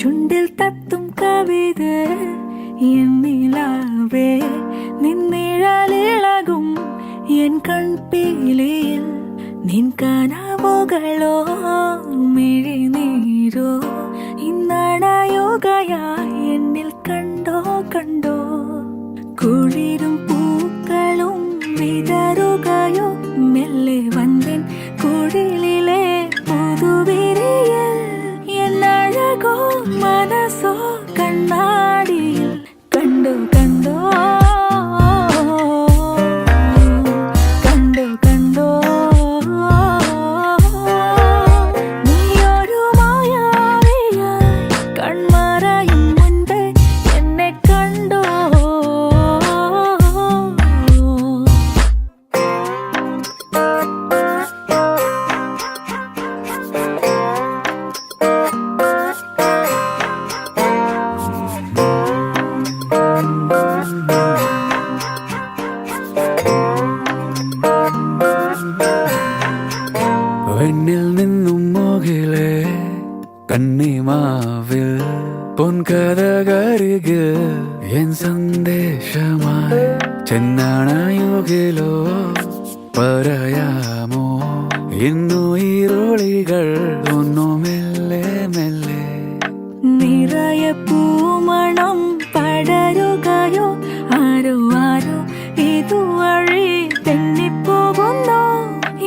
ചുണ്ടിൽ തത്തും കവിത എന്നിലാവേ നിന്നിഴലിളകും എൻ കൺപീലിയിൽ നിൻ കനവുകളോ മിഴിനീരോ ഇന്നണയുകയായി എന്നിൽ കണ്ടോ കണ്ടോ കുളിരും പൂക്കളും വിതറുകയോ മെല്ലെ വന്നിൻ കുടിലിലെ പുതുവിരിയൽ എന്നഴകോ മനസ്സോ കണ്ണാടിയിൽ കണ്ടോ കണ്ടോ കണ്ടോ കണ്ടോ നീയൊരു മായാവിയായി കൺമറയും മുൻപേ എന്നെ കണ്ടോ വെണ്ണിൽ നിന്നും മുകിലെ കന്നിമാവിൽ പൊൻകഥകരികിൽ എൻ സന്ദേശമായി ചെന്നാണയുകിലോ പറയാമോ ഇന്നുയിരൊളികൾ ഒന്നു മെല്ലെ മെല്ലെ നിറയെ പൂമണം പടരുകയോ ആരോ ആരോ ഇതുവഴി തെന്നിപ്പോകുന്നു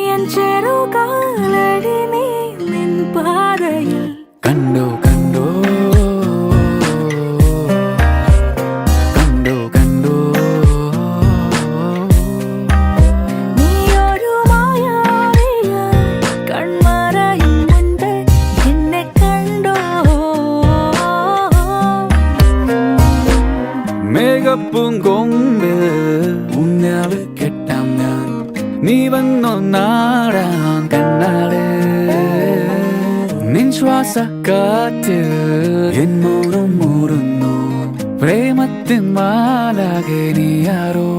എൻ ചെറുകാലടി നീ നിൻ പാതയിൽ കണ്ടോ കണ്ടോ കണ്ടോ കണ്ടോ നീയൊരു മായാവിയായി കൺമറയും മുൻപേ എന്നെ കണ്ടോ മേഘപ്പൂങ്കൊമ്പിൽ ഊഞ്ഞാല് കെട്ടാം ഞാൻ നീ വന്നൊന്നാടാൻ കണ്ണാളെ നിൻ ശ്വാസക്കാറ്റിൽ എൻ മൂറും മൂറുന്നു പ്രേമത്തിൻ മാലാകെ നീയാരോ